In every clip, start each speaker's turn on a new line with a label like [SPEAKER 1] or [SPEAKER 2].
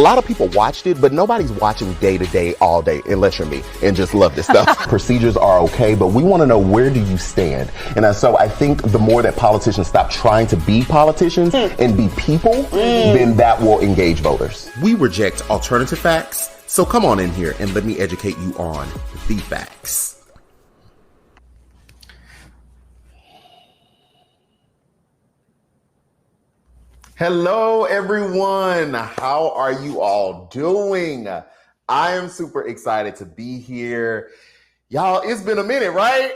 [SPEAKER 1] lot of people watched it, but nobody's watching day to day, all day, unless you're me and just love this stuff. Procedures are okay, but we want to know, where do you stand? And so I think the more that politicians stop trying to be politicians and be people, then that will engage voters. We reject alternative facts, so come on in here and let me educate you on the facts. Hello, everyone. How are you all doing? I am super excited to be here. Y'all, it's been a minute, right?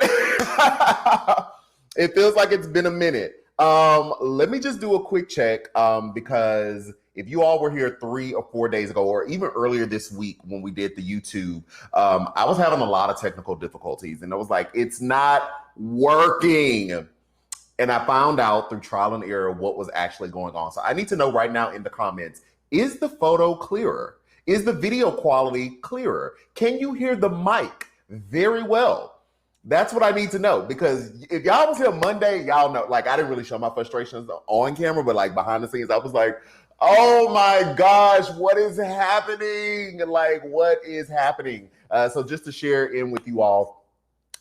[SPEAKER 1] It feels like it's been a minute. Let me just do a quick check because if you all were here 3 or 4 days ago, or even earlier this week when we did the YouTube, I was having a lot of technical difficulties and I was like, it's not working. And I found out through trial and error what was actually going on. So I need to know right now in the comments, is the photo clearer? Is the video quality clearer? Can you hear the mic very well? That's what I need to know, because if y'all was here Monday, y'all know, like, I didn't really show my frustrations on camera, but like behind the scenes, I was like, oh my gosh, what is happening? Like, what is happening? So just to share in with you all,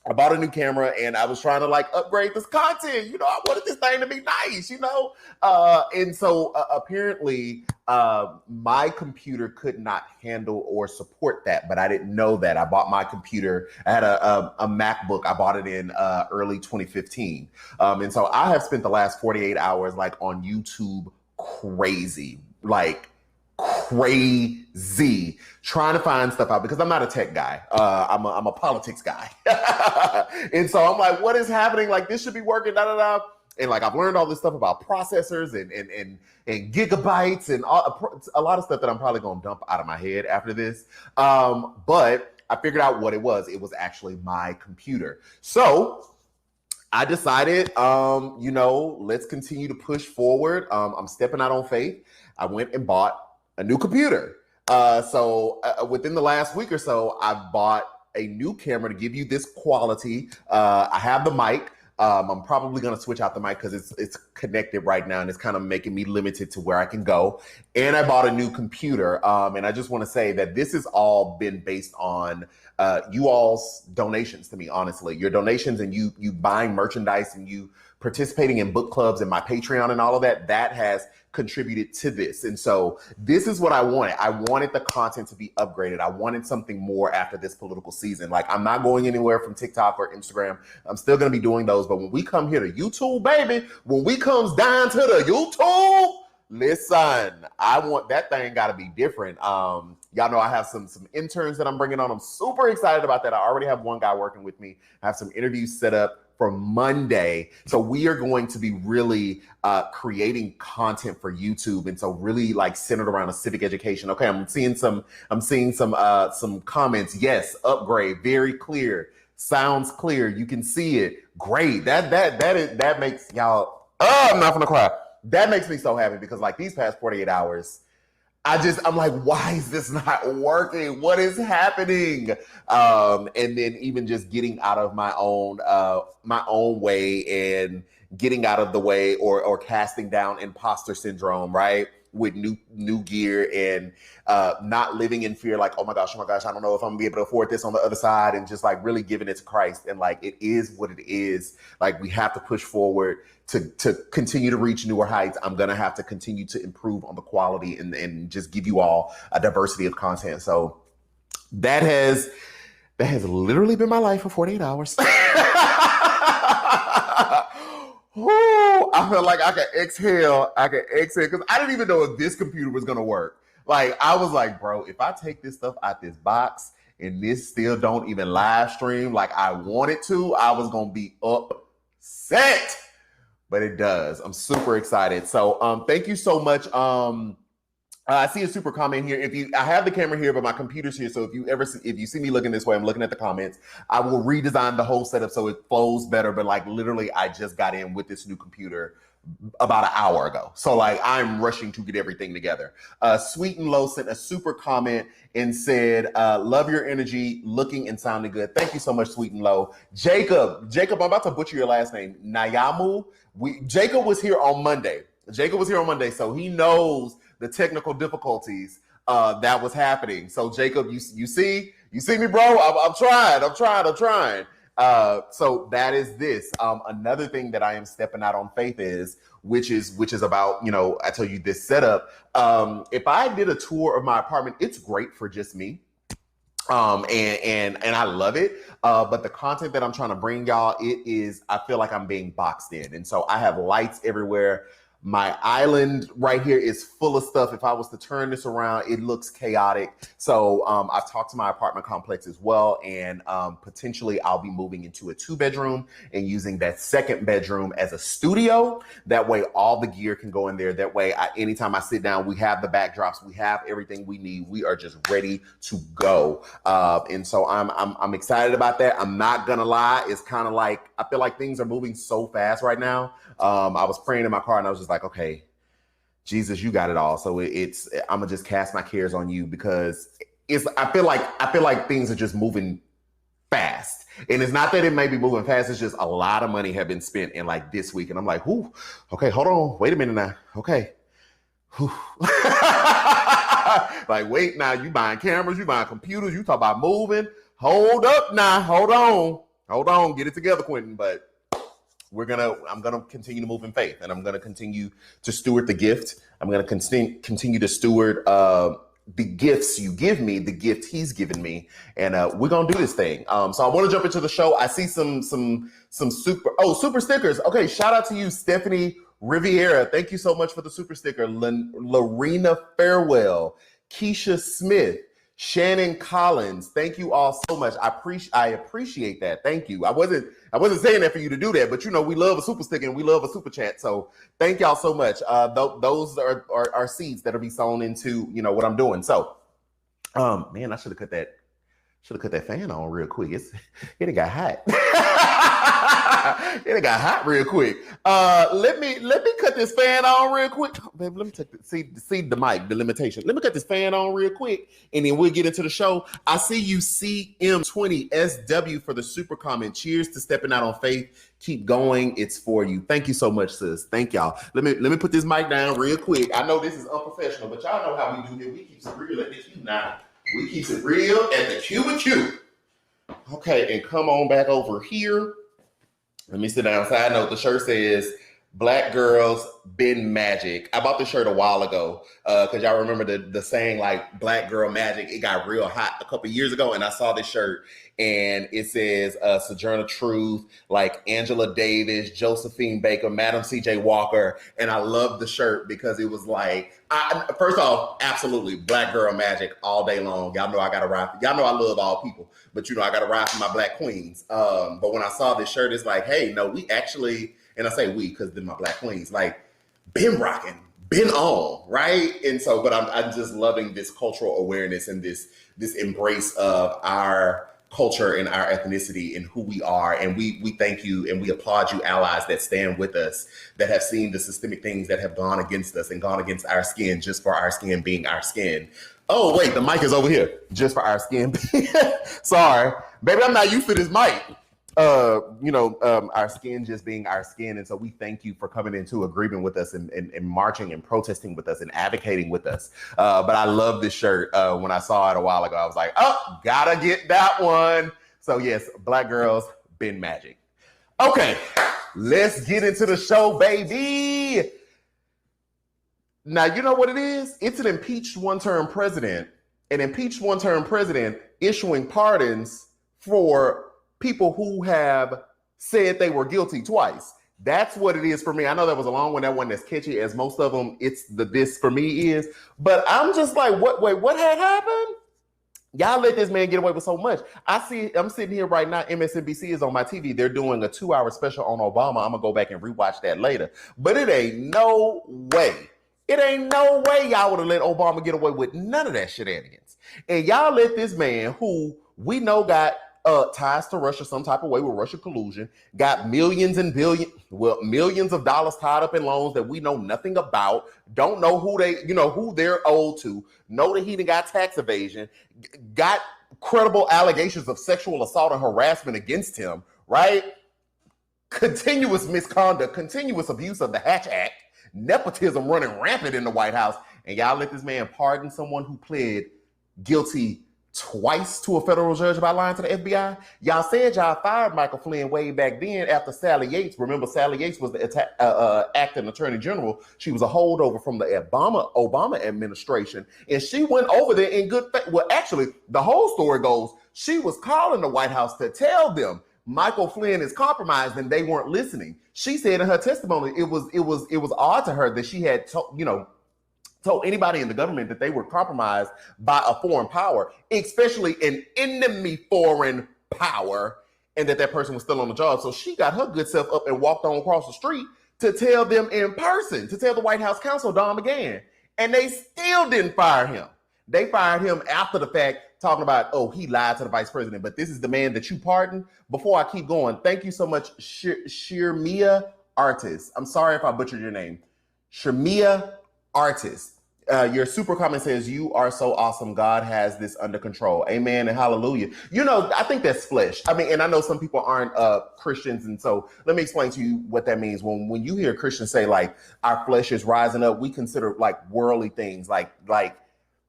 [SPEAKER 1] I bought a new camera and I was trying to like upgrade this content. You know, I wanted this thing to be nice, you know? And so apparently my computer could not handle or support that, but I didn't know that. I bought my computer. I had a MacBook. I bought it in early 2015. And so I have spent the last 48 hours like on YouTube crazy, like crazy, trying to find stuff out because I'm not a tech guy. I'm a politics guy. And so I'm like, what is happening? Like, this should be working, da da da. And like, I've learned all this stuff about processors and gigabytes and a lot of stuff that I'm probably going to dump out of my head after this. But I figured out what it was. It was actually my computer. So I decided, you know, let's continue to push forward. I'm stepping out on faith. I went and bought a new computer. So within the last week or so, I've bought a new camera to give you this quality. I have the mic. I'm probably going to switch out the mic because it's connected right now and it's kind of making me limited to where I can go. And I bought a new computer. And I just want to say that this has all been based on you all's donations to me, honestly. Your donations and you buying merchandise and you participating in book clubs and my Patreon and all of that, that has contributed to this. And so this is what I wanted. I wanted the content to be upgraded. I wanted something more after this political season. Like, I'm not going anywhere from TikTok or Instagram. I'm still going to be doing those. But when we come here to YouTube, baby, when we comes down to the YouTube, listen, I want that thing got to be different. Y'all know I have some interns that I'm bringing on. I'm super excited about that. I already have one guy working with me. I have some interviews set up for Monday. So we are going to be really creating content for YouTube. And so really like centered around a civic education. Okay, I'm seeing some comments. Yes, upgrade, very clear. Sounds clear. You can see it. Great. That makes y'all, I'm not gonna cry. That makes me so happy because like these past 48 hours, I'm like, why is this not working? What is happening? And then even just getting out of my own way and getting out of the way or casting down imposter syndrome, right? With new gear and not living in fear, like, oh my gosh, I don't know if I'm gonna be able to afford this on the other side, and just like really giving it to Christ. And like, it is what it is. Like, we have to push forward to continue to reach newer heights. I'm gonna have to continue to improve on the quality and just give you all a diversity of content. So that has literally been my life for 48 hours. Ooh, I feel like I can exhale because I didn't even know if this computer was gonna work. Like, I was like, bro, if I take this stuff out this box and this still don't even live stream like I wanted to, I was gonna be upset. But it does. I'm super excited. So thank you so much. I see a super comment here. I have the camera here, but my computer's here. So if you see me looking this way, I'm looking at the comments. I will redesign the whole setup so it flows better. But like literally, I just got in with this new computer about an hour ago. So like, I'm rushing to get everything together. Sweet and Low sent a super comment and said, love your energy, looking and sounding good. Thank you so much, Sweet and Low. Jacob, I'm about to butcher your last name. Nayamu. Jacob was here on Monday. So he knows the technical difficulties that was happening. So Jacob, you see me, bro. I'm trying. So that is this. Another thing that I am stepping out on faith is, which is about, I tell you this setup. If I did a tour of my apartment, it's great for just me. And I love it. But the content that I'm trying to bring y'all, I feel like I'm being boxed in. And so I have lights everywhere. My island right here is full of stuff. If I was to turn this around, it looks chaotic. So I've talked to my apartment complex as well. And potentially I'll be moving into a 2-bedroom and using that 2nd bedroom as a studio. That way all the gear can go in there. That way, anytime I sit down, we have the backdrops, we have everything we need. We are just ready to go. And so I'm excited about that. I'm not gonna lie. It's kind of like, I feel like things are moving so fast right now. I was praying in my car and I was just like, okay, Jesus, you got it all. So I'm gonna just cast my cares on you, because I feel like things are just moving fast. And it's not that it may be moving fast, it's just a lot of money have been spent in like this week. And I'm like, whoo, okay, hold on, wait a minute now. Okay. Like, wait now, you buying cameras, you buying computers, you talk about moving. Hold up now, hold on, get it together, Quentin. But I'm gonna continue to move in faith, and I'm gonna continue to steward the gift. I'm gonna continue to steward the gifts you give me, the gift he's given me, and we're gonna do this thing. So I want to jump into the show. I see some super stickers. Okay, shout out to you, Stephanie Riviera. Thank you so much for the super sticker. Lorena Farewell, Keisha Smith, Shannon Collins, thank you all so much. I appreciate that. Thank you. I wasn't saying that for you to do that, but we love a super sticker and we love a super chat. So thank y'all so much. Those are seeds that'll be sown into what I'm doing. So, man, I should have cut that fan on real quick. It got hot. It got hot real quick. Let me cut this fan on real quick. Baby, let me see the mic, the limitation. Let me cut this fan on real quick, and then we'll get into the show. I see you, CM20SW, for the super comment. Cheers to stepping out on faith. Keep going. It's for you. Thank you so much, sis. Thank y'all. Let me put this mic down real quick. I know this is unprofessional, but y'all know how we do here. We keep it real at the Q now. We keep it real at the Q. Okay, and come on back over here. Let me sit down. Side note, the shirt says, Black girls been magic. I bought this shirt a while ago because y'all remember the saying, like, Black girl magic. It got real hot a couple years ago, and I saw this shirt, and it says Sojourner Truth, like Angela Davis, Josephine Baker, Madam C.J. Walker, and I love the shirt because it was like, first off, absolutely, Black girl magic all day long. Y'all know I got to ride. Y'all know I love all people, but I got to ride for my Black queens. But when I saw this shirt, it's like, hey, no, we actually, and I say we because they're my Black queens, like, been rocking, been on, right? And so, but I'm just loving this cultural awareness and this embrace of our culture and our ethnicity and who we are. And we thank you and we applaud you, allies that stand with us, that have seen the systemic things that have gone against us and gone against our skin, just for our skin being our skin. Oh, wait, the mic is over here. Just for our skin. Sorry, baby, I'm not used to this mic. Our skin just being our skin. And so we thank you for coming into agreement with us and marching and protesting with us and advocating with us. But I love this shirt. When I saw it a while ago, I was like, oh, gotta get that one. So yes, Black girls been magic. Okay, let's get into the show, baby. Now, you know what it is? It's an impeached one-term president. An impeached one-term president issuing pardons for people who have said they were guilty twice. That's what it is for me. I know that was a long one, that one that's catchy, as most of them, this for me is. But I'm just like, what had happened? Y'all let this man get away with so much. I'm sitting here right now, MSNBC is on my TV. They're doing a 2-hour special on Obama. I'm gonna go back and rewatch that later. But it ain't no way y'all would have let Obama get away with none of that shenanigans. And y'all let this man, who we know got ties to Russia some type of way with Russian collusion, got millions of dollars tied up in loans that we know nothing about, don't know who they're owed to, know that he done got tax evasion, got credible allegations of sexual assault and harassment against him, right? Continuous misconduct, continuous abuse of the Hatch Act, nepotism running rampant in the White House. and y'all let this man pardon someone who pled guilty twice to a federal judge about lying to the FBI. Y'all said y'all fired Michael Flynn way back then after Sally Yates. Remember, Sally Yates was the acting attorney general. She was a holdover from the Obama administration, and she went over there in good faith. Well, actually, the whole story goes she was calling the White House to tell them Michael Flynn is compromised, and they weren't listening. She said in her testimony it was odd to her that she had told anybody in the government that they were compromised by a foreign power, especially an enemy foreign power, and that person was still on the job. So she got her good self up and walked on across the street to tell them in person, to tell the White House counsel, Don McGahn. And they still didn't fire him. They fired him after the fact, talking about, oh, he lied to the vice president, but this is the man that you pardoned. Before I keep going, thank you so much, Shirmia Artist. I'm sorry if I butchered your name. Shirmia Artist. Your super comment says, you are so awesome. God has this under control. Amen and hallelujah. You know, I think that's flesh. I mean, and I know some people aren't Christians. And so let me explain to you what that means. When you hear Christians say like our flesh is rising up, we consider like worldly things, like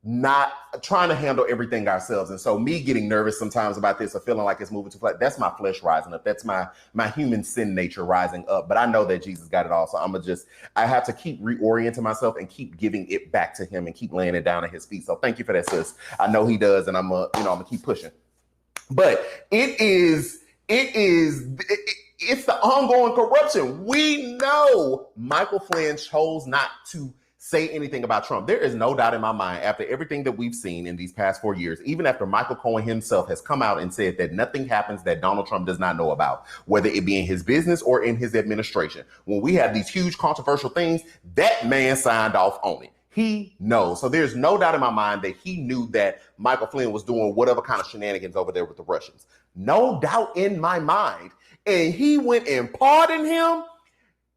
[SPEAKER 1] not trying to handle everything ourselves. And so me getting nervous sometimes about this or feeling like it's moving too fast, that's my flesh rising up. That's my human sin nature rising up. But I know that Jesus got it all. So I have to keep reorienting myself and keep giving it back to him and keep laying it down at his feet. So thank you for that, sis. I know he does. And I'm gonna keep pushing. But it's the ongoing corruption. We know Michael Flynn chose not to say anything about Trump. There is no doubt in my mind, after everything that we've seen in these past 4 years, even after Michael Cohen himself has come out and said that nothing happens that Donald Trump does not know about, whether it be in his business or in his administration. When we have these huge controversial things, that man signed off on it. He knows. So there's no doubt in my mind that he knew that Michael Flynn was doing whatever kind of shenanigans over there with the Russians. No doubt in my mind. And he went and pardoned him.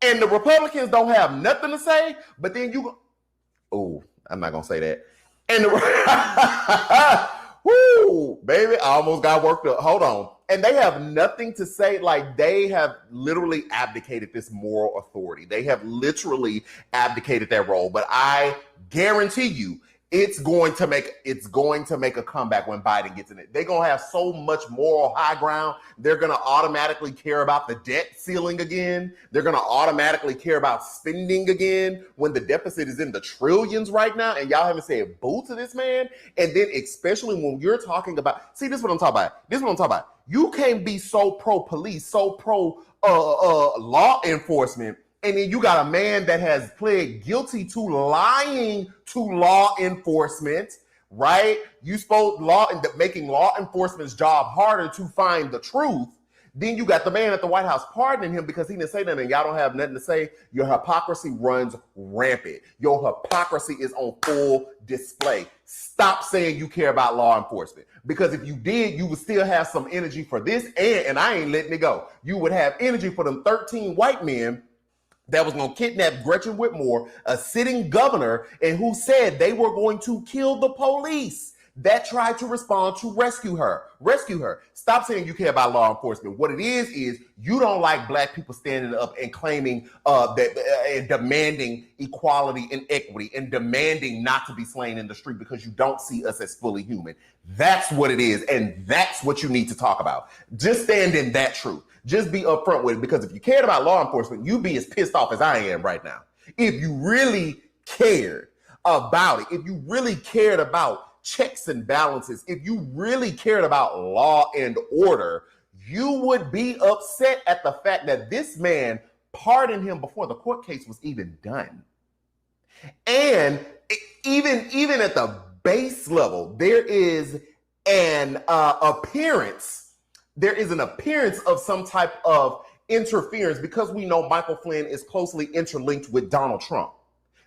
[SPEAKER 1] And the Republicans don't have nothing to say, but then I'm not going to say that. And whoo, baby, I almost got worked up. Hold on. And they have nothing to say. Like, they have literally abdicated this moral authority. They have literally abdicated that role. But I guarantee you, it's going to make a comeback when Biden gets in it. They're going to have so much moral high ground. They're going to automatically care about the debt ceiling again. They're going to automatically care about spending again when the deficit is in the trillions right now. And y'all haven't said boo to this man. And then especially when you're talking about, see, this is what I'm talking about. You can't be so pro police, so pro law enforcement, and then you got a man that has pled guilty to lying to law enforcement, right? You spoke making law enforcement's job harder to find the truth. Then you got the man at the White House pardoning him because he didn't say nothing. Y'all don't have nothing to say. Your hypocrisy runs rampant. Your hypocrisy is on full display. Stop saying you care about law enforcement, because if you did, you would still have some energy for this. And I ain't letting it go. You would have energy for them 13 white men that was going to kidnap Gretchen Whitmer, a sitting governor, and who said they were going to kill the police that tried to respond to rescue her. Stop saying you care about law enforcement. What it is you don't like black people standing up and claiming and demanding equality and equity and demanding not to be slain in the street because you don't see us as fully human. That's what it is. And that's what you need to talk about. Just stand in that truth. Just be upfront with it, because if you cared about law enforcement, you'd be as pissed off as I am right now. If you really cared about it, if you really cared about checks and balances, if you really cared about law and order, you would be upset at the fact that this man pardoned him before the court case was even done. And even at the base level, there is an appearance of some type of interference, because we know Michael Flynn is closely interlinked with Donald Trump.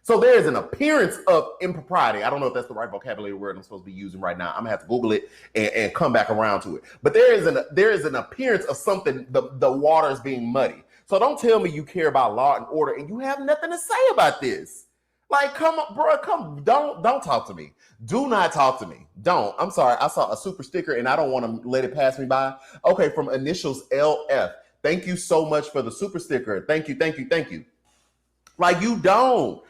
[SPEAKER 1] So there is an appearance of impropriety. I don't know if that's the right vocabulary word I'm supposed to be using right now. I'm gonna have to Google it and come back around to it. But there is an appearance of something, the waters being muddy. So don't tell me you care about law and order and you have nothing to say about this. Like, come on, bro, don't talk to me. Do not talk to me. Don't. I'm sorry. I saw a super sticker and I don't want to let it pass me by. Okay, from initials LF. Thank you so much for the super sticker. Thank you. Like you don't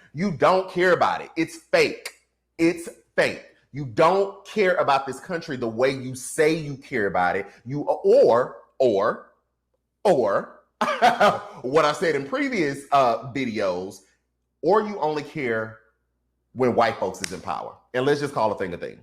[SPEAKER 1] care about it. It's fake. It's fake. You don't care about this country the way you say you care about it. Or what I said in previous videos, or you only care when white folks is in power. And let's just call a thing a thing.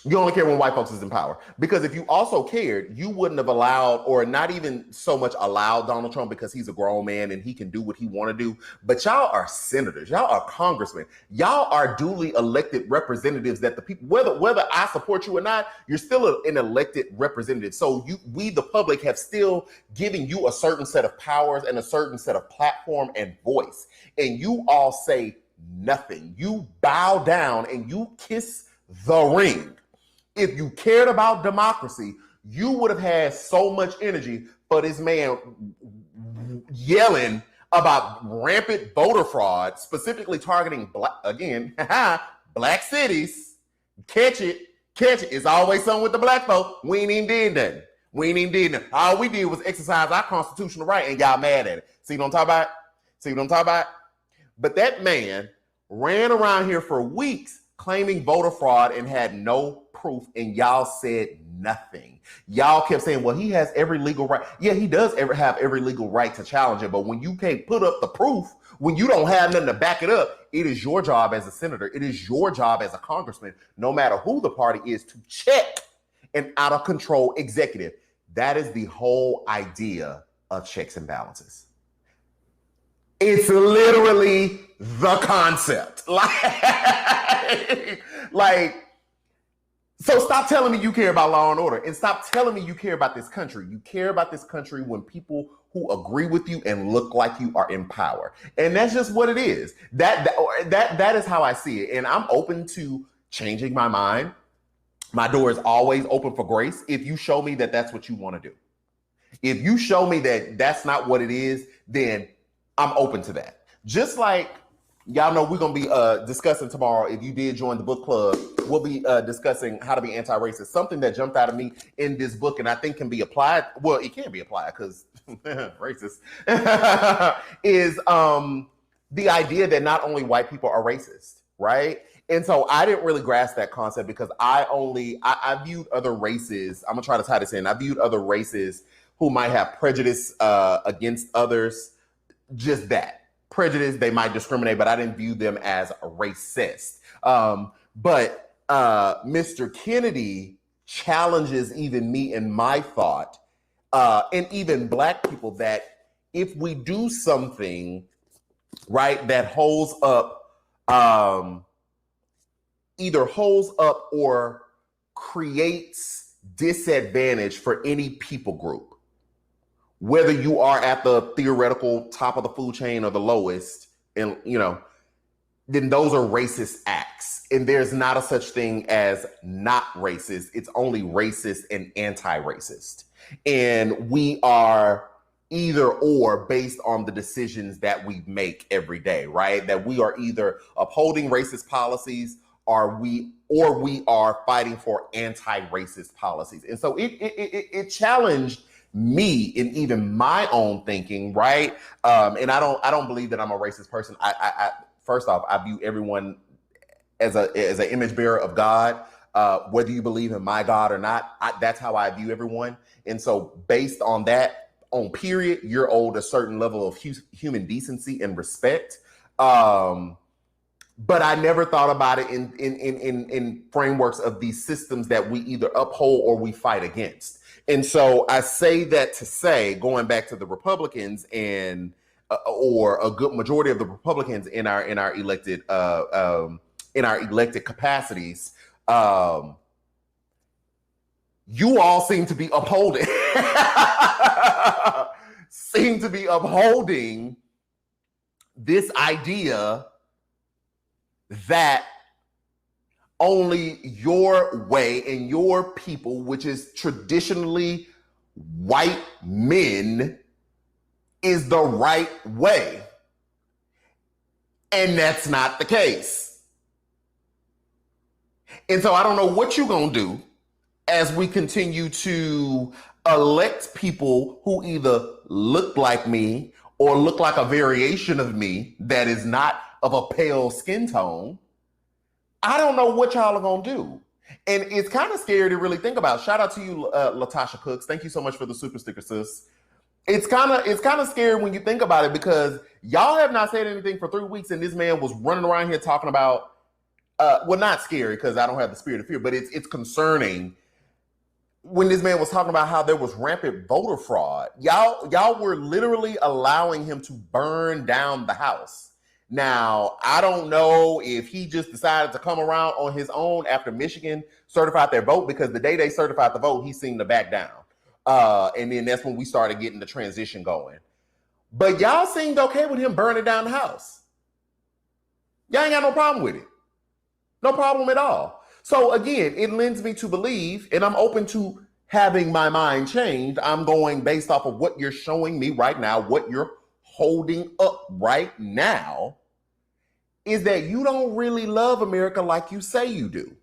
[SPEAKER 1] You only care when white folks is in power. Because if you also cared, you wouldn't have allowed, or not even so much allowed Donald Trump, because he's a grown man and he can do what he want to do. But y'all are senators. Y'all are congressmen. Y'all are duly elected representatives that the people, whether I support you or not, you're still an elected representative. So we, the public, have still given you a certain set of powers and a certain set of platform and voice. And you all say nothing. You bow down and you kiss the ring. If you cared about democracy, you would have had so much energy for this man yelling about rampant voter fraud, specifically targeting black cities. Catch it. It's always something with the black folk. We ain't even did nothing. All we did was exercise our constitutional right, and y'all mad at it. See what I'm talking about? But that man ran around here for weeks claiming voter fraud and had no proof, and y'all said nothing. Y'all kept saying, well, he has every legal right. Yeah, he does have every legal right to challenge it, but when you can't put up the proof, when you don't have nothing to back it up, it is your job as a senator, it is your job as a congressman, no matter who the party is, to check an out-of-control executive. That is the whole idea of checks and balances. It's literally the concept. So stop telling me you care about law and order, and stop telling me you care about this country. You care about this country when people who agree with you and look like you are in power. And that's just what it is. That is how I see it. And I'm open to changing my mind. My door is always open for grace if you show me that that's what you want to do. If you show me that that's not what it is, then I'm open to that. Just like y'all know, we're going to be discussing tomorrow, if you did join the book club, we'll be discussing how to be anti-racist. Something that jumped out of me in this book and I think can be applied, well, it can be applied because racist, is the idea that not only white people are racist, right? And so I didn't really grasp that concept because I viewed other races, I'm going to try to tie this in, I viewed other races who might have prejudice against others, just that. Prejudice, they might discriminate, but I didn't view them as racist. But Mr. Kennedy challenges even me in my thought, and even Black people, that if we do something, right, that holds up, either holds up or creates disadvantage for any people group, whether you are at the theoretical top of the food chain or the lowest, and then those are racist acts. And there's not a such thing as not racist. It's only racist and anti-racist. And we are either or based on the decisions that we make every day, right? That we are either upholding racist policies or we are fighting for anti-racist policies. And so it challenged me in even my own thinking, right? And I don't believe that I'm a racist person. I first off, I view everyone as an image bearer of God. Whether you believe in my God or not, that's how I view everyone. And so based on that, on period, you're owed a certain level of human decency and respect. But I never thought about it in frameworks of these systems that we either uphold or we fight against. And so I say that to say, going back to the Republicans and or a good majority of the Republicans in our elected capacities, you all seem to be upholding this idea that only your way and your people, which is traditionally white men, is the right way. And that's not the case. And so I don't know what you're going to do as we continue to elect people who either look like me or look like a variation of me that is not of a pale skin tone, I don't know what y'all are gonna do. And it's kind of scary to really think about. Shout out to you, Latasha Cooks. Thank you so much for the super sticker, sis. It's kind of scary when you think about it, because y'all have not said anything for 3 weeks, and this man was running around here talking about, well, not scary because I don't have the spirit of fear, but it's concerning when this man was talking about how there was rampant voter fraud. Y'all were literally allowing him to burn down the house. Now, I don't know if he just decided to come around on his own after Michigan certified their vote, because the day they certified the vote, he seemed to back down. And then that's when we started getting the transition going. But y'all seemed okay with him burning down the house. Y'all ain't got no problem with it. No problem at all. So again, it lends me to believe, and I'm open to having my mind changed. I'm going based off of what you're showing me right now, what you're holding up right now, is that you don't really love America like you say you do.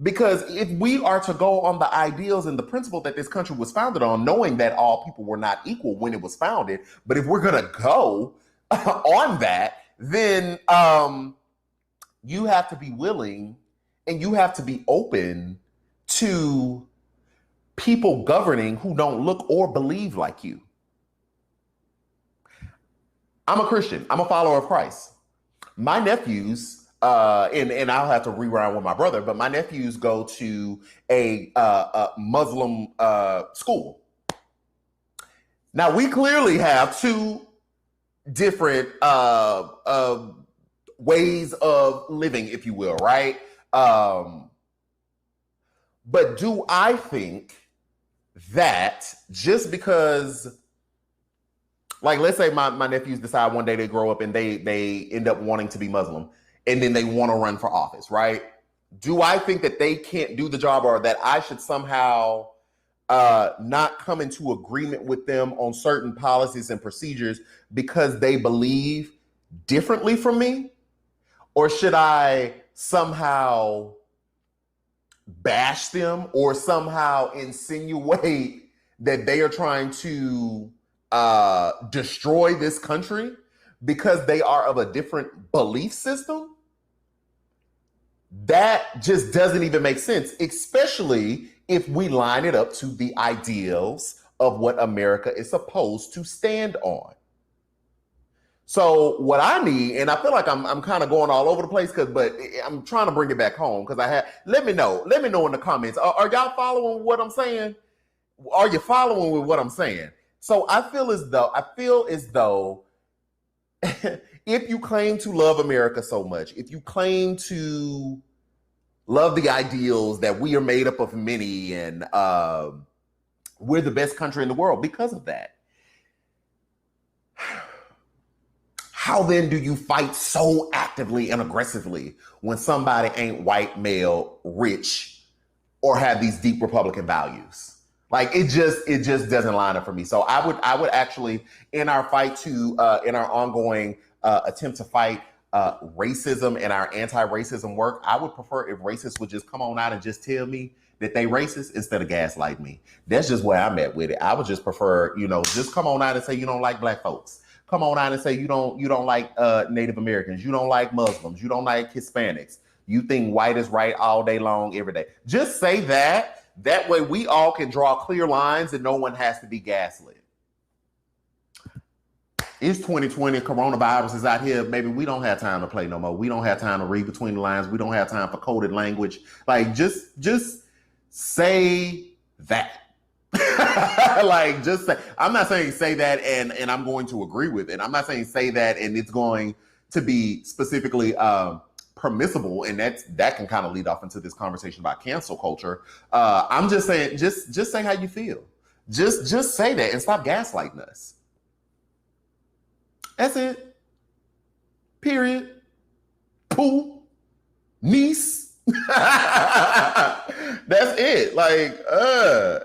[SPEAKER 1] Because if we are to go on the ideals and the principle that this country was founded on, knowing that all people were not equal when it was founded, but if we're going to go on that, then you have to be willing and you have to be open to people governing who don't look or believe like you. I'm a Christian. I'm a follower of Christ. My nephews, and I'll have to rewind with my brother, but my nephews go to a Muslim school. Now, we clearly have two different ways of living, if you will, right? But do I think that just because, like, let's say my nephews decide one day they grow up and they end up wanting to be Muslim, and then they want to run for office, right? Do I think that they can't do the job, or that I should somehow not come into agreement with them on certain policies and procedures because they believe differently from me? Or should I somehow bash them or somehow insinuate that they are trying to destroy this country because they are of a different belief system? That just doesn't even make sense, especially if we line it up to the ideals of what America is supposed to stand on. So what I need, and I feel like I'm kind of going all over the place, but I'm trying to bring it back home because let me know in the comments. Are y'all following what I'm saying? Are you following with what I'm saying? So I feel as though if you claim to love America so much, if you claim to love the ideals that we are made up of many, and we're the best country in the world because of that, how then do you fight so actively and aggressively when somebody ain't white, male, rich, or have these deep Republican values? Like, it just doesn't line up for me. So I would actually, in our fight to in our ongoing attempt to fight racism and our anti-racism work, I would prefer if racists would just come on out and just tell me that they racist instead of gaslight me. That's just where I'm at with it. I would just prefer, just come on out and say you don't like black folks. Come on out and say you don't like Native Americans. You don't like Muslims. You don't like Hispanics. You think white is right all day long, every day. Just say that. That way we all can draw clear lines and no one has to be gaslit. It's 2020. Coronavirus is out here. Maybe we don't have time to play no more. We don't have time to read between the lines. We don't have time for coded language. Like, just say that. Like, just say, I'm not saying say that and I'm going to agree with it. I'm not saying say that and it's going to be specifically permissible, and that can kind of lead off into this conversation about cancel culture. I'm just saying, just say how you feel. Just say that and stop gaslighting us. That's it. Period. Pooh. Niece. That's it. Like,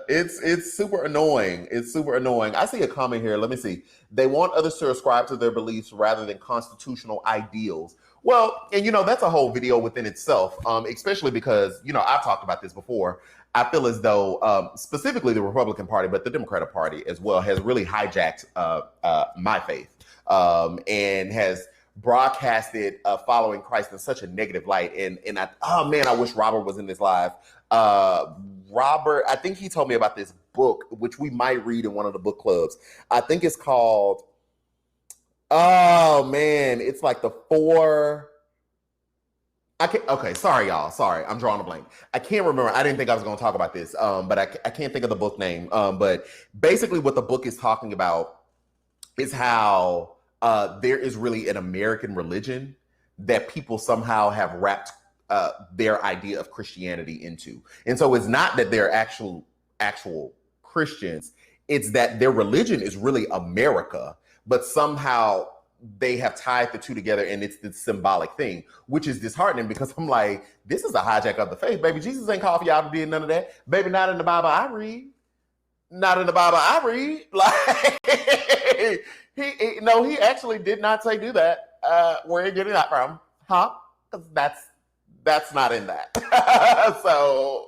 [SPEAKER 1] it's super annoying. It's super annoying. I see a comment here. Let me see. They want others to ascribe to their beliefs rather than constitutional ideals. Well, and that's a whole video within itself, especially because, I've talked about this before. I feel as though specifically the Republican Party, but the Democratic Party as well, has really hijacked my faith and has broadcasted following Christ in such a negative light. And I wish Robert was in this live. Robert, I think he told me about this book, which we might read in one of the book clubs. I think it's called, oh man, it's like the four. Okay, sorry, y'all. Sorry, I'm drawing a blank. I can't remember. I didn't think I was going to talk about this, but I can't think of the book name. But basically, what the book is talking about is how there is really an American religion that people somehow have wrapped their idea of Christianity into. And so it's not that they're actual Christians. It's that their religion is really America, but somehow they have tied the two together, and it's this symbolic thing, which is disheartening because I'm like, this is a hijack of the faith, baby. Jesus ain't called for y'all to do none of that, baby. Not in the Bible I read. Not in the Bible I read. Like he actually did not say do that. Where are you getting that from? Huh? Because that's not in that. So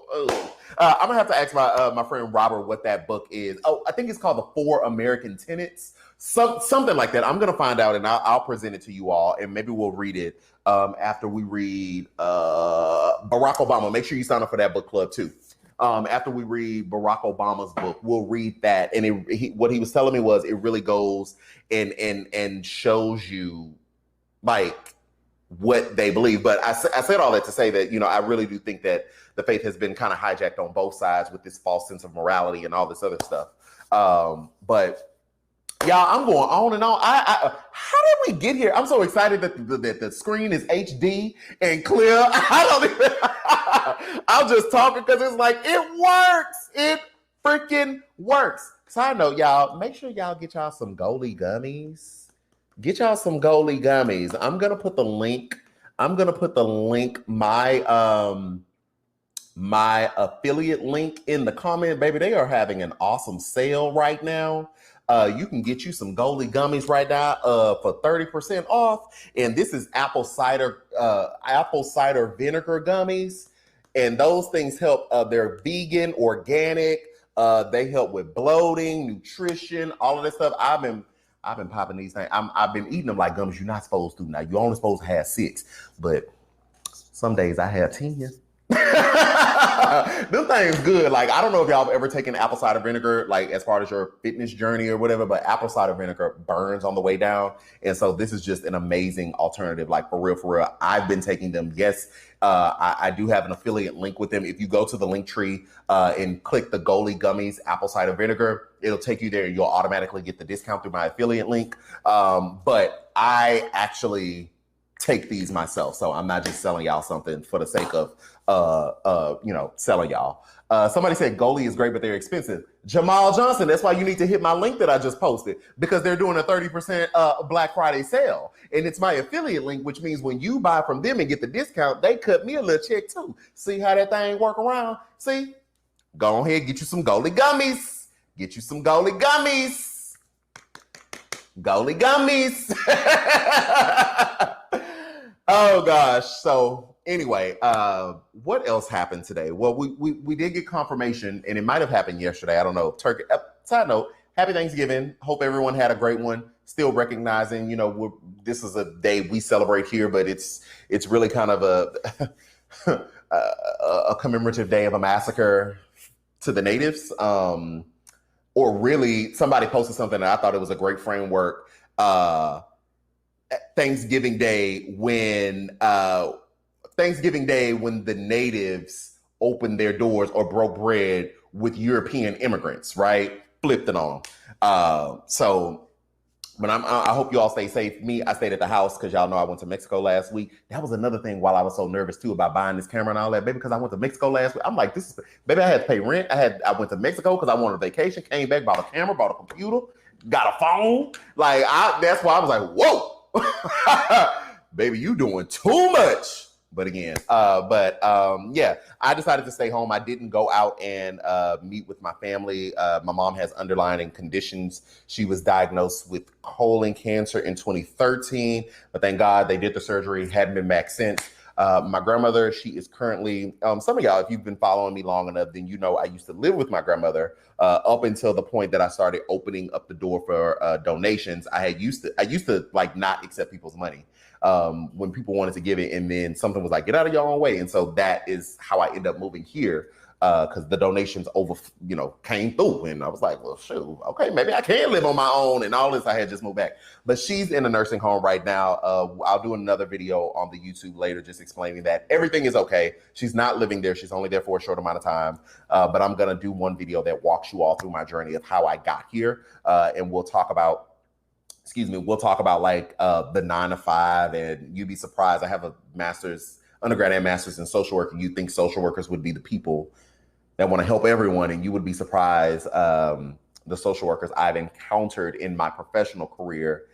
[SPEAKER 1] I'm gonna have to ask my friend Robert what that book is. Oh, I think it's called The Four American Tenets. Something like that. I'm gonna find out and I'll present it to you all, and maybe we'll read it after we read Barack Obama. Make sure you sign up for that book club too. After we read Barack Obama's book, we'll read that. And what he was telling me was it really goes and shows you like what they believe. But I said all that to say that, I really do think that the faith has been kind of hijacked on both sides with this false sense of morality and all this other stuff. But y'all, I'm going on and on. How did we get here? I'm so excited that the screen is HD and clear. I'm just talking because it's like, it works. It freaking works. Side note, y'all, make sure y'all get y'all some Goli gummies. Get y'all some Goli gummies. I'm going to put the link, my affiliate link in the comment. Baby, they are having an awesome sale right now. You can get you some Goli gummies right now for 30% off. And this is apple cider vinegar gummies. And those things help. They're vegan, organic. They help with bloating, nutrition, all of this stuff. I've been popping these things. I've been eating them like gummies you're not supposed to. Now, you're only supposed to have 6, but some days I have 10. Them things good. Like, I don't know if y'all have ever taken apple cider vinegar, like as part of your fitness journey or whatever, but apple cider vinegar burns on the way down. And so this is just an amazing alternative. Like, for real. I've been taking them. Yes, I do have an affiliate link with them. If you go to the link tree and click the Goli gummies apple cider vinegar, it'll take you there. You'll automatically get the discount through my affiliate link. But I actually take these myself, so I'm not just selling y'all something for the sake of selling y'all. Somebody said Goli is great, but they're expensive. Jamal Johnson, that's why you need to hit my link that I just posted, because they're doing a 30% Black Friday sale, and it's my affiliate link, which means when you buy from them and get the discount, they cut me a little check too. See how that thing work around? See, go ahead, get you some Goli gummies. Get you some Goli gummies. Goli gummies. Oh gosh. So anyway, what else happened today? Well, we did get confirmation, and it might have happened yesterday. I don't know. Turkey. Side note: Happy Thanksgiving. Hope everyone had a great one. Still recognizing, this is a day we celebrate here, but it's really kind of a commemorative day of a massacre to the natives. Or really, somebody posted something and I thought it was a great framework. Thanksgiving Day when the natives opened their doors or broke bread with European immigrants, right? Flipped it on them. So when I hope you all stay safe. Me, I stayed at the house because y'all know I went to Mexico last week. That was another thing while I was so nervous too about buying this camera and all that, baby, because I went to Mexico last week. I'm like, baby, I had to pay rent. I went to Mexico because I wanted a vacation, came back, bought a camera, bought a computer, got a phone. Like, that's why I was like, whoa. Baby, you doing too much. But again, yeah, I decided to stay home. I didn't go out and meet with my family. My mom has underlying conditions. She was diagnosed with colon cancer in 2013, but thank God they did the surgery, hadn't been back since. My grandmother, she is currently, some of y'all, if you've been following me long enough, then you know I used to live with my grandmother up until the point that I started opening up the door for donations. I used to like not accept people's money when people wanted to give it, and then something was like, get out of your own way. And so that is how I end up moving here, because the donations came through, and I was like, well, shoot, okay, maybe I can live on my own and all this. I had just moved back, but she's in a nursing home right now. I'll do another video on the YouTube later, just explaining that everything is okay. She's not living there. She's only there for a short amount of time, but I'm going to do one video that walks you all through my journey of how I got here. And we'll talk about like the 9 to 5, and you'd be surprised. I have a undergrad and master's in social work, and you think social workers would be the people that want to help everyone, and you would be surprised the social workers I've encountered in my professional career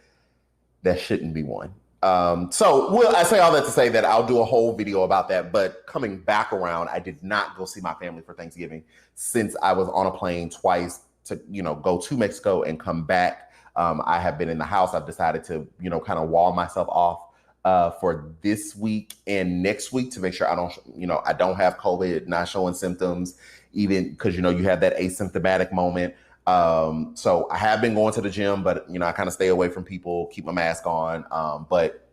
[SPEAKER 1] that shouldn't be one. So I say all that to say that I'll do a whole video about that. But coming back around, I did not go see my family for Thanksgiving since I was on a plane twice to go to Mexico and come back. I have been in the house. I've decided to kind of wall myself off for this week and next week to make sure I don't have COVID, not showing symptoms, even because you have that asymptomatic moment. So I have been going to the gym, but I kind of stay away from people, keep my mask on. But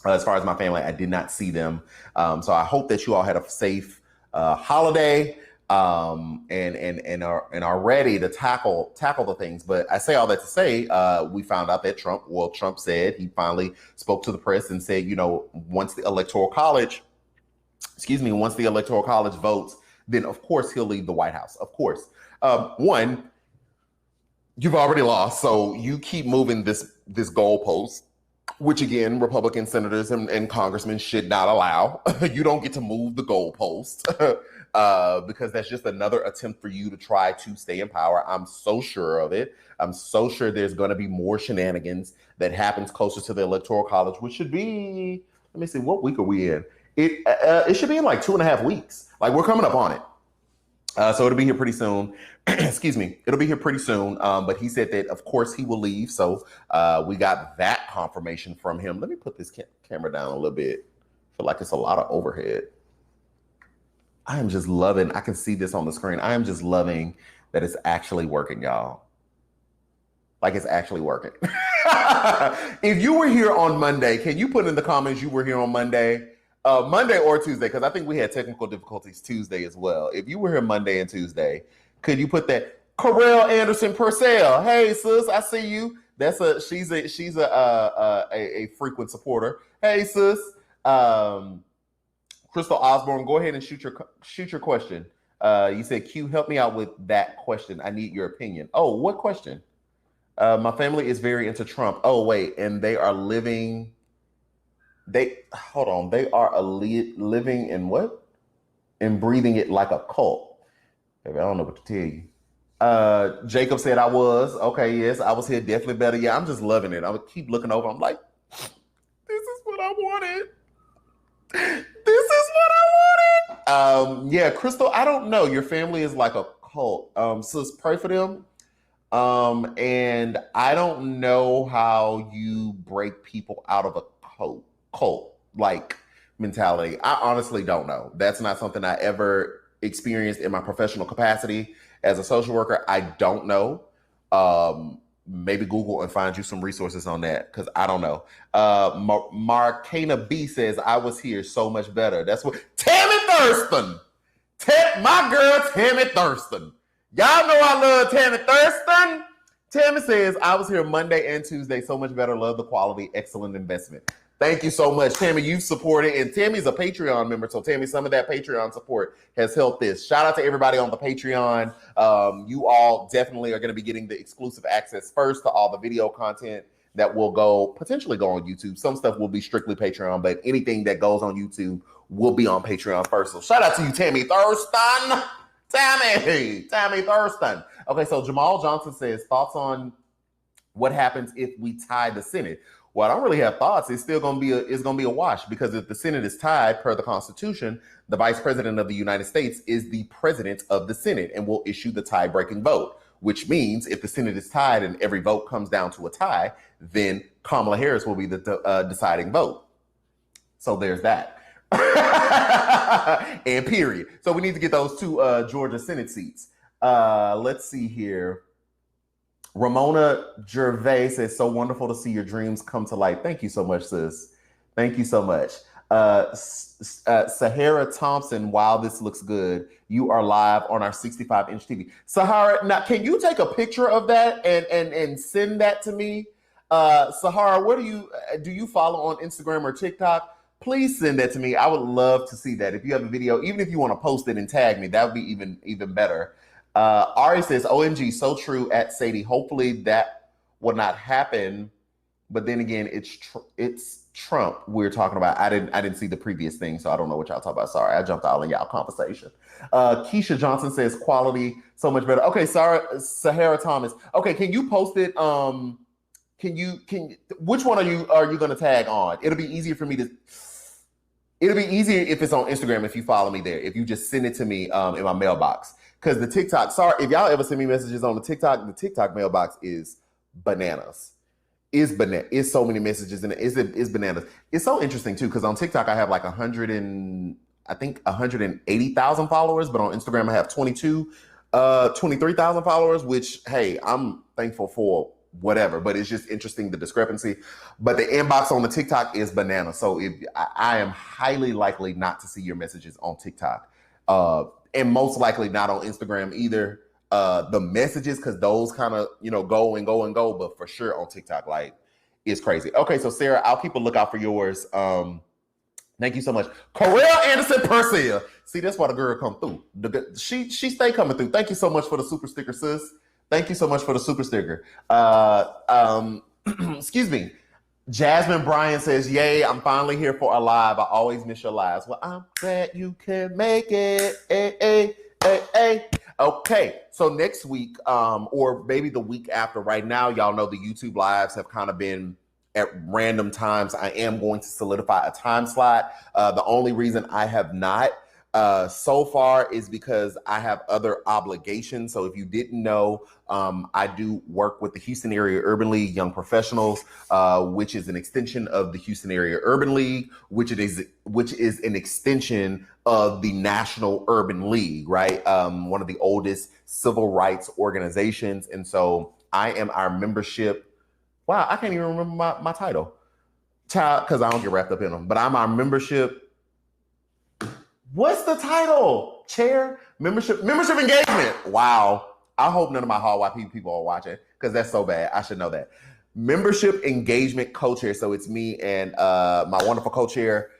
[SPEAKER 1] as far as my family, I did not see them. So I hope that you all had a safe holiday and are ready to tackle the things. But I say all that to say, we found out that Trump said, he finally spoke to the press and said, once the Electoral College votes, then of course he'll leave the White House. Of course. One, you've already lost, so you keep moving this goalpost, which again, Republican senators and congressmen should not allow. You don't get to move the goalpost because that's just another attempt for you to try to stay in power. I'm so sure of it. I'm so sure there's going to be more shenanigans that happens closer to the Electoral College, which should be, let me see, what week are we in? It should be in like 2.5 weeks. Like, we're coming up on it. So it'll be here pretty soon. Excuse me. It'll be here pretty soon. But he said that, of course, he will leave. So we got that confirmation from him. Let me put this camera down a little bit. I feel like it's a lot of overhead. I am just loving, I can see this on the screen. I am just loving that it's actually working, y'all. Like, it's actually working. If you were here on Monday, can you put in the comments you were here on Monday? Monday or Tuesday, because I think we had technical difficulties Tuesday as well. If you were here Monday and Tuesday, could you put that? Correll Anderson Purcell. Hey, sis, I see you. She's a frequent supporter. Hey, sis. Crystal Osborne, go ahead and shoot your question. You said, Q, help me out with that question. I need your opinion. Oh, what question? My family is very into Trump. Oh, wait, and they are living. They are living in what? And breathing it like a cult. Baby, I don't know what to tell you. Jacob said I was. Okay, yes, I was here definitely better. Yeah, I'm just loving it. I would keep looking over. I'm like, this is what I wanted. This is what I wanted. Yeah, Crystal, I don't know. Your family is like a cult. Sis, pray for them. And I don't know how you break people out of a cult like mentality. I honestly don't know. That's not something I ever experienced in my professional capacity as a social worker. I don't know. Maybe Google and find you some resources on that, because I don't know. Marcana B says, I was here so much better. That's what Tammy Thurston. My girl Tammy Thurston. Y'all know I love Tammy Thurston. Tammy says, I was here Monday and Tuesday, so much better. Love the quality, excellent investment. Thank you so much, Tammy. You've supported, and Tammy's a Patreon member. So, Tammy, some of that Patreon support has helped this. Shout out to everybody on the Patreon. You all definitely are going to be getting the exclusive access first to all the video content that will potentially go on YouTube. Some stuff will be strictly Patreon, but anything that goes on YouTube will be on Patreon first. So, shout out to you, Tammy Thurston. Tammy Thurston. Okay, so Jamal Johnson says, thoughts on what happens if we tie the Senate? Well, I don't really have thoughts. It's still going to be a wash because if the Senate is tied per the Constitution, the Vice President of the United States is the President of the Senate and will issue the tie-breaking vote, which means if the Senate is tied and every vote comes down to a tie, then Kamala Harris will be the deciding vote. So there's that. And period. So we need to get those two Georgia Senate seats. Let's see here. Ramona Gervais says, so wonderful to see your dreams come to light. Thank you so much, sis. Thank you so much. Sahara Thompson, wow, this looks good. You are live on our 65-inch TV. Sahara, now can you take a picture of that and send that to me? Sahara, where do you follow on Instagram or TikTok? Please send that to me. I would love to see that. If you have a video, even if you want to post it and tag me, that would be even better. Ari says, OMG, so true at Sadie. Hopefully that will not happen. But then again, it's Trump we're talking about. I didn't see the previous thing, so I don't know what y'all talking about. Sorry, I jumped all in y'all conversation. Keisha Johnson says, quality so much better. Okay, sorry, Sahara Thomas. Okay, can you post it? Which one are you going to tag on? It'll be easier for me to. It'll be easier if it's on Instagram if you follow me there. If you just send it to me in my mailbox. Because the TikTok, sorry, if y'all ever send me messages on the TikTok mailbox is bananas. It's so many messages and it's bananas. It's so interesting too, because on TikTok I have like 180,000 followers, but on Instagram I have 23,000 followers, which, hey, I'm thankful for whatever, but it's just interesting, the discrepancy. But the inbox on the TikTok is bananas. So if I am highly likely not to see your messages on TikTok. And most likely not on Instagram either. The messages, because those kind of, go and go, but for sure on TikTok, like, it's crazy. Okay, so Sarah, I'll keep a lookout for yours. Thank you so much. Corel Anderson Purcell. See, that's why the girl come through. She stay coming through. Thank you so much for the super sticker, sis. Thank you so much for the super sticker. Excuse me. Jasmine Bryan says, yay, I'm finally here for a live. I always miss your lives. Well, I'm glad you can make it. Hey. Okay, so next week, or maybe the week after, right now, y'all know the YouTube lives have kind of been at random times. I am going to solidify a time slot. The only reason I have not so far is because I have other obligations. So if you didn't know, I do work with the Houston Area Urban League Young Professionals, which is an extension of the Houston Area Urban League, which is an extension of the National Urban League, right? One of the oldest civil rights organizations. And so I am our membership. Wow, I can't even remember my title. Child, because I don't get wrapped up in them, but I'm our membership. What's the title? Chair? Membership engagement. Wow. I hope none of my Hall YP people are watching because that's so bad. I should know that. Membership engagement co-chair. So it's me and my wonderful co-chair.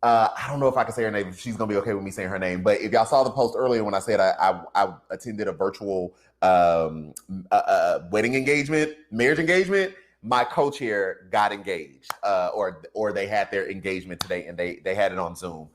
[SPEAKER 1] I don't know if I can say her name, if she's going to be okay with me saying her name. But if y'all saw the post earlier when I said I attended a virtual wedding engagement, marriage engagement, my co-chair got engaged or they had their engagement today and they had it on Zoom.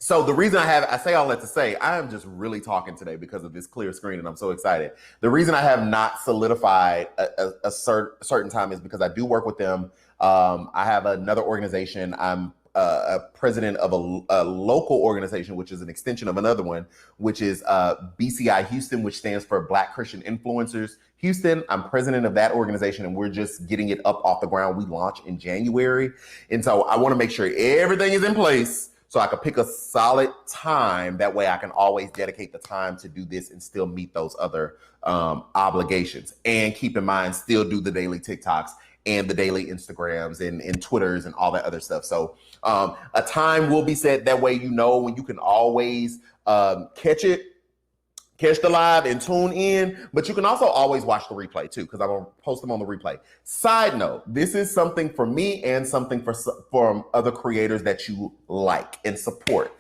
[SPEAKER 1] So the reason I say all that to say, I am just really talking today because of this clear screen and I'm so excited. The reason I have not solidified a certain time is because I do work with them. I have another organization. I'm a president of a local organization, which is an extension of another one, which is BCI Houston, which stands for Black Christian Influencers Houston. I'm president of that organization and we're just getting it up off the ground. We launch in January. And so I want to make sure everything is in place so I can pick a solid time. That way I can always dedicate the time to do this and still meet those other obligations. And keep in mind, still do the daily TikToks and the daily Instagrams and Twitters and all that other stuff. So a time will be set. That way when you can always catch the live and tune in, but you can also always watch the replay too, because I'm gonna post them on the replay. Side note, this is something for me and something for other creators that you like and support.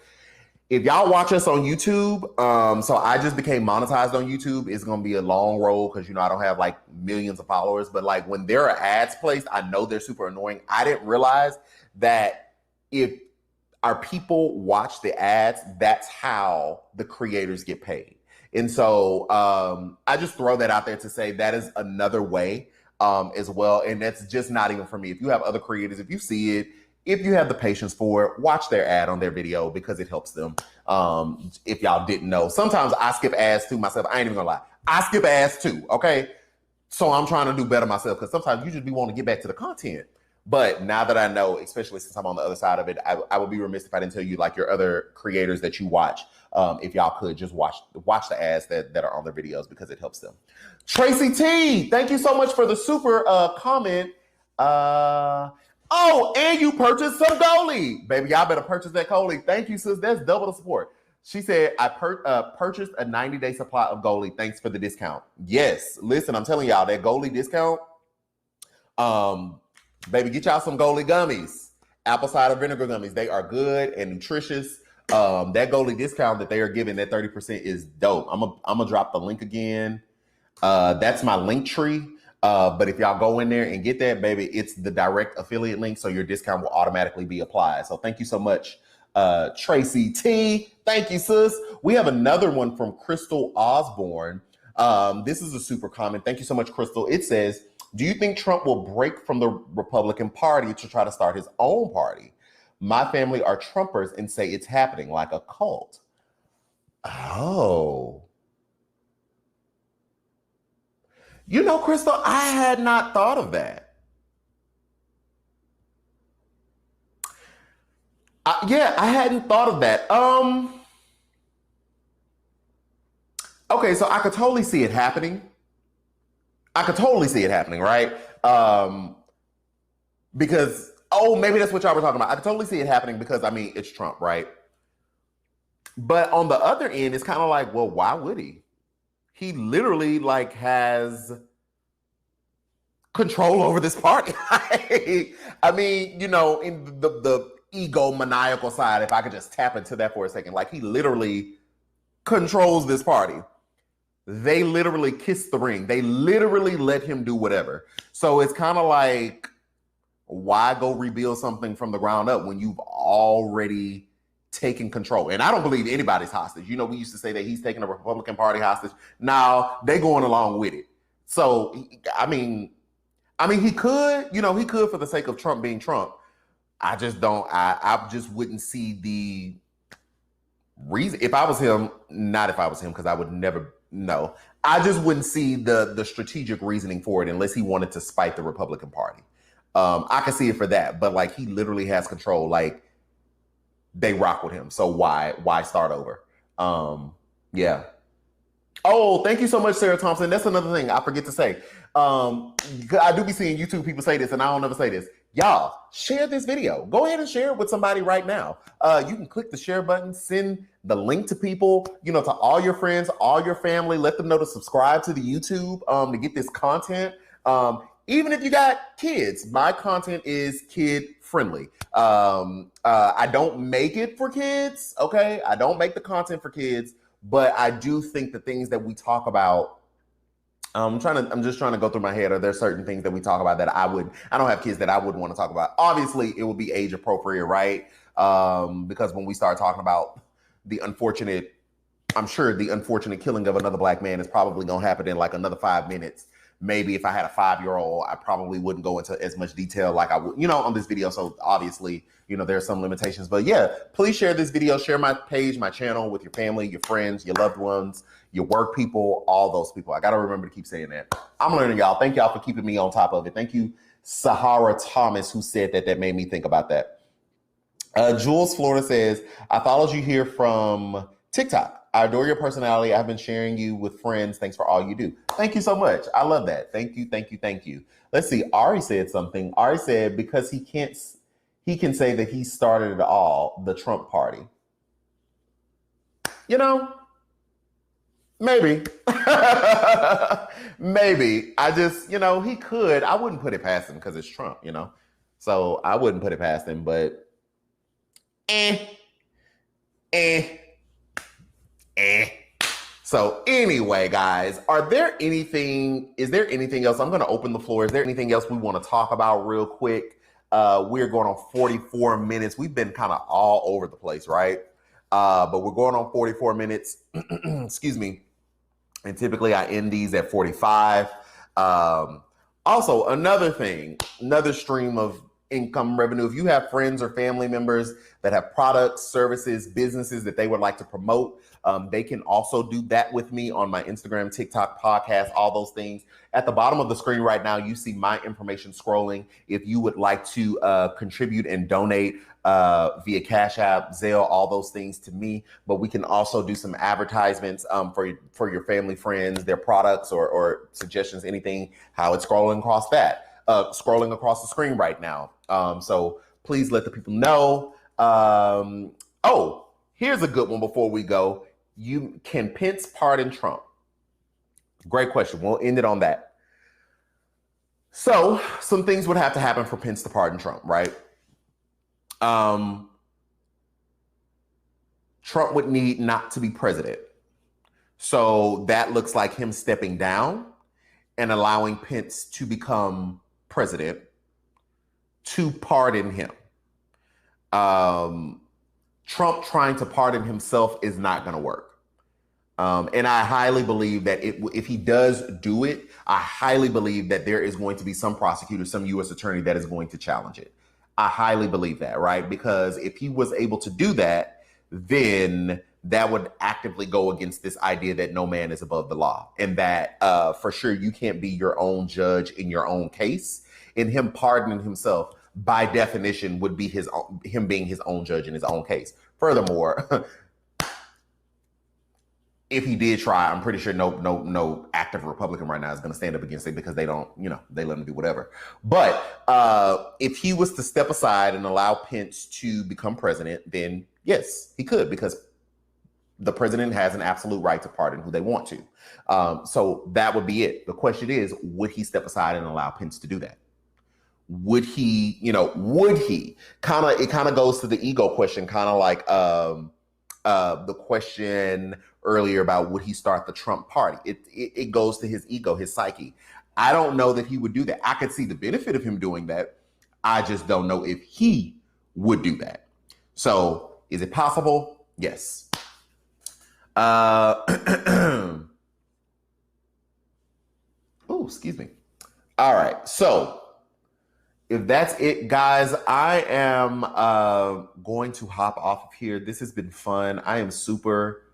[SPEAKER 1] If y'all watch us on YouTube, so I just became monetized on YouTube. It's gonna be a long road because I don't have like millions of followers, but like when there are ads placed, I know they're super annoying. I didn't realize that if our people watch the ads, that's how the creators get paid. And so I just throw that out there to say that is another way as well. And that's just not even for me. If you have other creators, if you see it, if you have the patience for it, watch their ad on their video because it helps them. If y'all didn't know, sometimes I skip ads too myself. I ain't even gonna lie. I skip ads too, okay? So I'm trying to do better myself because sometimes you just be wanting to get back to the content. But now that I know, especially since I'm on the other side of it, I would be remiss if I didn't tell you like your other creators that you watch. If y'all could just watch the ads that are on their videos because it helps them. Tracy T, thank you so much for the super comment. Oh, and you purchased some Goli. Baby, y'all better purchase that Goli. Thank you, sis. That's double the support. She said, I purchased a 90-day supply of Goli. Thanks for the discount. Yes. Listen, I'm telling y'all, that Goli discount, baby, get y'all some Goli gummies. Apple cider vinegar gummies. They are good and nutritious. That Goli discount that they are giving, that 30% is dope. I'm gonna drop the link again. That's my link tree. But if y'all go in there and get that, baby, it's the direct affiliate link, so your discount will automatically be applied. So thank you so much, Tracy T. Thank you, sis. We have another one from Crystal Osborne. This is a super comment. Thank you so much, Crystal. It says, do you think Trump will break from the Republican Party to try to start his own party? My family are Trumpers and say it's happening like a cult. Oh. You know, Crystal, I had not thought of that. Yeah, I hadn't thought of that. Okay, so I could totally see it happening. Right? Because, maybe that's what y'all were talking about. I could totally see it happening because, I mean, it's Trump, right? But on the other end, it's kind of like, well, why would he? He literally like has control over this party. I mean, you know, in the egomaniacal side, if I could just tap into that for a second, like he literally controls this party. They literally kiss the ring. They literally let him do whatever. So it's kind of like, why go rebuild something from the ground up when you've already taken control? And I don't believe anybody's hostage. You know, we used to say that he's taking the Republican Party hostage. Now they going along with it. So, I mean, he could, he could for the sake of Trump being Trump. I just don't, I just wouldn't see the reason. If I was him, not if I was him, because I would never, no. I just wouldn't see the strategic reasoning for it unless he wanted to spite the Republican Party. I can see it for that, but like he literally has control. Like they rock with him. So why start over? Yeah. Oh, thank you so much, Sarah Thompson. That's another thing I forget to say. I do be seeing YouTube people say this, and I don't ever say this. Y'all, share this video. Go ahead and share it with somebody right now. You can click the share button, send the link to people, to all your friends, all your family. Let them know to subscribe to the YouTube to get this content. Even if you got kids, my content is kid friendly. I don't make it for kids, okay? I don't make the content for kids, but I do think the things that we talk about, I'm just trying to go through my head. Are there certain things that we talk about that I don't have kids that I wouldn't want to talk about? Obviously, it would be age appropriate, right? Because when we start talking about I'm sure the unfortunate killing of another Black man is probably going to happen in like another 5 minutes. Maybe if I had a 5-year-old, I probably wouldn't go into as much detail like I would, on this video. So obviously, there are some limitations, but yeah, please share this video, share my page, my channel with your family, your friends, your loved ones, your work people, all those people. I got to remember to keep saying that. I'm learning, y'all. Thank y'all for keeping me on top of it. Thank you, Sahara Thomas, who said that. That made me think about that. Jules Florida says, I followed you here from TikTok. I adore your personality. I've been sharing you with friends. Thanks for all you do. Thank you so much. I love that. Thank you, thank you, thank you. Let's see. Ari said something. Ari said, because he can say that he started it all, the Trump party. Maybe. Maybe. I just, he could. I wouldn't put it past him because it's Trump, So I wouldn't put it past him, but So anyway, guys, is there anything else? I'm going to open the floor. Is there anything else we want to talk about real quick? We're going on 44 minutes. We've been kind of all over the place, right? But we're going on 44 minutes. Excuse me. And typically I end these at 45. Also, another thing, another stream of income revenue. If you have friends or family members that have products, services, businesses that they would like to promote, they can also do that with me on my Instagram, TikTok, podcast, all those things. At the bottom of the screen right now, you see my information scrolling. If you would like to contribute and donate via Cash App, Zelle, all those things to me, but we can also do some advertisements for your family, friends, their products or suggestions, anything, how it's scrolling across scrolling across the screen right now. So please let the people know. Oh, here's a good one before we go. Can Pence pardon Trump? Great question. We'll end it on that. So some things would have to happen for Pence to pardon Trump, right? Trump would need not to be president. So that looks like him stepping down and allowing Pence to become president to pardon him. Trump trying to pardon himself is not going to work. And I highly believe that if he does do it, I highly believe that there is going to be some prosecutor, some U.S. attorney that is going to challenge it. I highly believe that, right? Because if he was able to do that, then that would actively go against this idea that no man is above the law, and that for sure you can't be your own judge in your own case. And him pardoning himself, by definition, would be him being his own judge in his own case. Furthermore, if he did try, I'm pretty sure no active Republican right now is going to stand up against it, because they don't, they let him do whatever. But if he was to step aside and allow Pence to become president, then yes, he could, because the president has an absolute right to pardon who they want to. So that would be it. The question is, would he step aside and allow Pence to do that? Would he, would he? It kind of goes to the ego question, kind of like the question earlier about would he start the Trump party? It goes to his ego, his psyche. I don't know that he would do that. I could see the benefit of him doing that. I just don't know if he would do that. So is it possible? Yes. Oh, excuse me. All right. So if that's it, guys, I am going to hop off of here. This has been fun. I am super,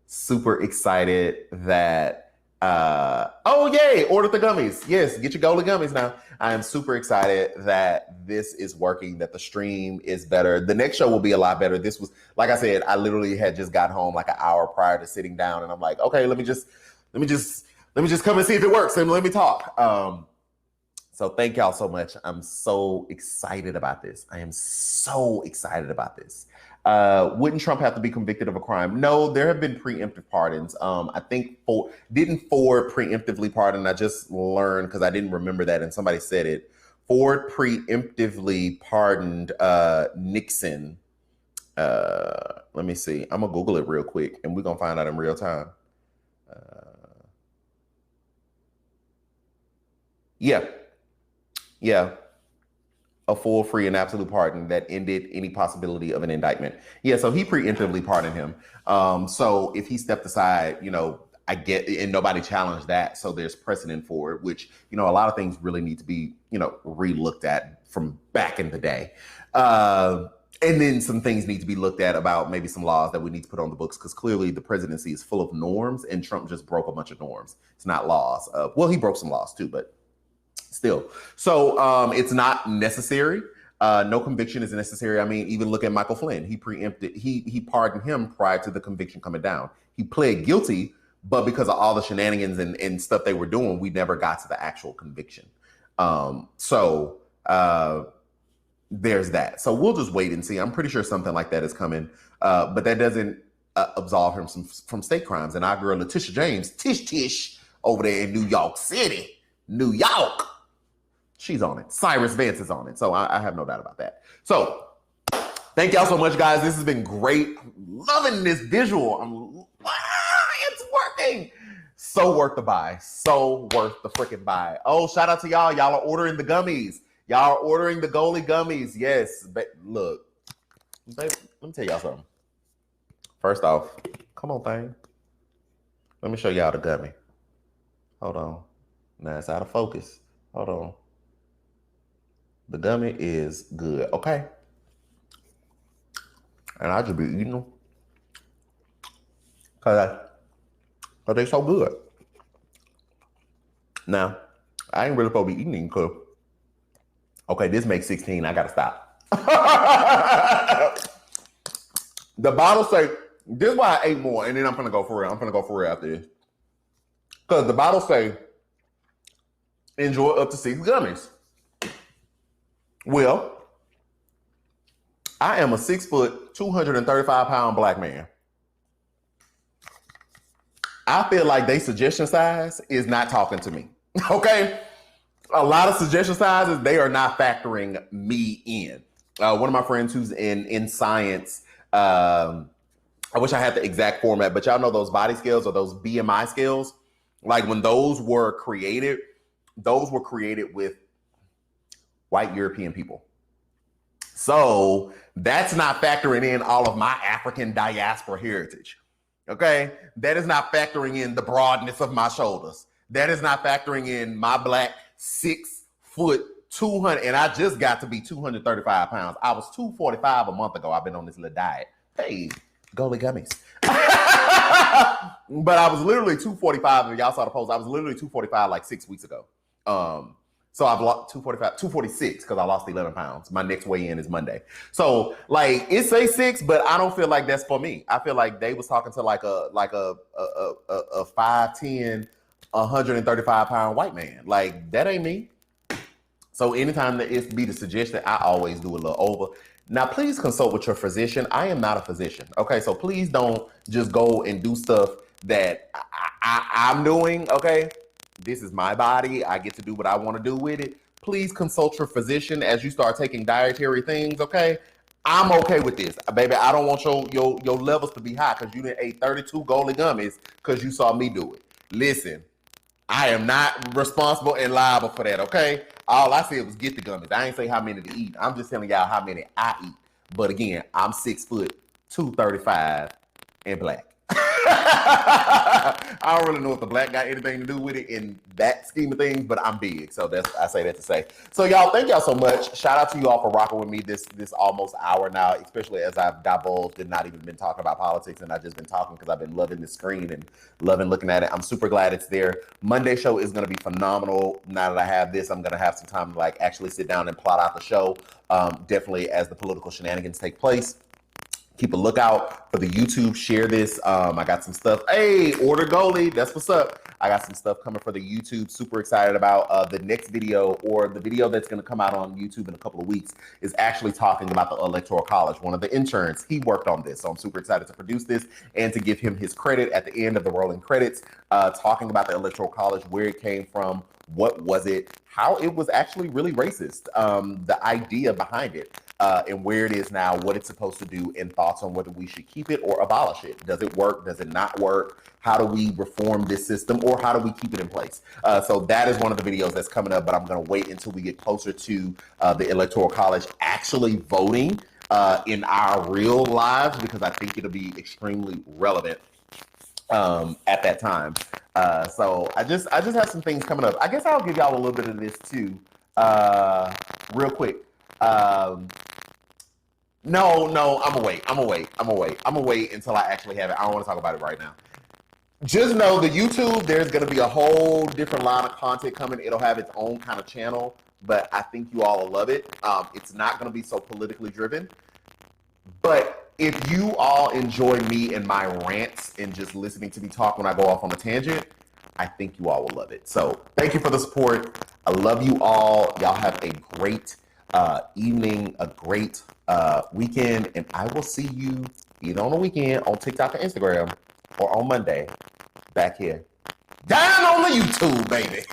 [SPEAKER 1] super excited that, oh, yay, order the gummies. Yes, get your Goli gummies now. I am super excited that this is working, that the stream is better. The next show will be a lot better. This was, like I said, I literally had just got home like an hour prior to sitting down, and I'm like, okay, let me just come and see if it works, and let me talk. So thank y'all so much. I'm so excited about this. I am so excited about this. Wouldn't Trump have to be convicted of a crime? No, there have been preemptive pardons. I think didn't Ford preemptively pardon? I just learned, because I didn't remember that, and somebody said it. Ford preemptively pardoned Nixon. Let me see. I'm gonna Google it real quick, and we're gonna find out in real time. Yeah. A full, free, and absolute pardon that ended any possibility of an indictment. Yeah, so he preemptively pardoned him. So if he stepped aside, I get, and nobody challenged that. So there's precedent for it, which, a lot of things really need to be, re-looked at from back in the day. And then some things need to be looked at about maybe some laws that we need to put on the books, because clearly the presidency is full of norms, and Trump just broke a bunch of norms. It's not laws. Well, he broke some laws too, but still. So it's not necessary. No conviction is necessary. I mean, even look at Michael Flynn. He preempted, he pardoned him prior to the conviction coming down. He pled guilty, but because of all the shenanigans and stuff they were doing, we never got to the actual conviction. So there's that. So we'll just wait and see. I'm pretty sure something like that is coming. But that doesn't absolve him from state crimes. And our girl Letitia James, Tish over there in New York City, New York, she's on it. Cyrus Vance is on it. So I have no doubt about that. So thank y'all so much, guys. This has been great. Loving this visual. It's working. So worth the buy. So worth the freaking buy. Oh, shout out to y'all. Y'all are ordering the gummies. Y'all are ordering the Goli gummies. Yes. But look, babe, let me tell y'all something. First off, come on, thing. Let me show y'all the gummy. Hold on. Now it's out of focus. Hold on. The gummy is good, okay? And I just be eating them because they're so good. Now, I ain't really supposed to be eating because, okay, this makes 16. I got to stop. The bottle say, this is why I ate more, and then I'm going to go for real. I'm going to go for real after this. Because the bottle say, enjoy up to 6 gummies. Well, I am a 6 foot, 235 pound black man. I feel like they suggestion size is not talking to me. Okay? A lot of suggestion sizes, they are not factoring me in. One of my friends who's in science, I wish I had the exact format, but y'all know those body scales or those BMI scales? Like when those were created with white European people. So that's not factoring in all of my African diaspora heritage. Okay? That is not factoring in the broadness of my shoulders. That is not factoring in my black 6 foot 200, and I just got to be 235 pounds. I was 245 a month ago. I've been on this little diet. Hey, Goli Gummies. But I was literally 245, and y'all saw the post. I was literally 245 like 6 weeks ago. So I've lost 246 because I lost 11 pounds. My next weigh-in is Monday. So like it say 6, but I don't feel like that's for me. I feel like they was talking to like a 5'10", 135 pound white man. Like that ain't me. So anytime that it's be the suggestion, I always do a little over. Now, please consult with your physician. I am not a physician. Okay, so please don't just go and do stuff that I'm doing. Okay, this is my body. I get to do what I want to do with it. Please consult your physician as you start taking dietary things. Okay, I'm okay with this, baby. I don't want your levels to be high because you didn't ate 32 Goli Gummies because you saw me do it. Listen, I am not responsible and liable for that, okay? All I said was get the gummies. I ain't say how many to eat. I'm just telling y'all how many I eat. But again, I'm 6 foot, 235, and black. I don't really know if the black got anything to do with it in that scheme of things, but I'm big. So I say that to say. So y'all, thank y'all so much. Shout out to you all for rocking with me this almost hour now, especially as I've divulged and not even been talking about politics, and I've just been talking because I've been loving the screen and loving looking at it. I'm super glad it's there. Monday show is going to be phenomenal. Now that I have this, I'm going to have some time to like actually sit down and plot out the show. Definitely as the political shenanigans take place. Keep a lookout for the YouTube. Share this. I got some stuff. Hey, order Goli. That's what's up. I got some stuff coming for the YouTube. Super excited about the next video, or the video that's going to come out on YouTube in a couple of weeks, is actually talking about the Electoral College. One of the interns, he worked on this. So I'm super excited to produce this and to give him his credit at the end of the rolling credits, talking about the Electoral College, where it came from, what was it, how it was actually really racist, the idea behind it, and where it is now, what it's supposed to do, and thoughts on whether we should keep it or abolish it. Does it work? Does it not work? How do we reform this system, or how do we keep it in place? So that is one of the videos that's coming up, but I'm going to wait until we get closer to the Electoral College actually voting in our real lives, because I think it'll be extremely relevant at that time. So I just have some things coming up. I guess I'll give y'all a little bit of this too, real quick. No, I'm gonna wait until I actually have it. I don't want to talk about it right now. Just know the YouTube, there's gonna be a whole different line of content coming. It'll have its own kind of channel, but I think you all will love it. It's not gonna be so politically driven, but if you all enjoy me and my rants and just listening to me talk when I go off on a tangent, I think you all will love it. So thank you for the support. I love you all. Y'all have a great evening, a great weekend, and I will see you either on the weekend on TikTok or Instagram, or on Monday back here down on the YouTube, baby.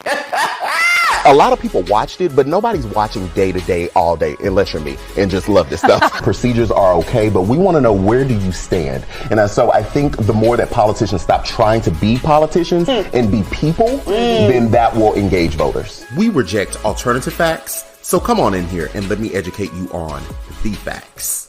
[SPEAKER 1] A lot of people watched it, but nobody's watching day to day, all day, unless you're me and just love this stuff. Procedures are okay, but we want to know, where do you stand? And so I think the more that politicians stop trying to be politicians and be people, then that will engage voters. We reject alternative facts, so come on in here and let me educate you on the facts.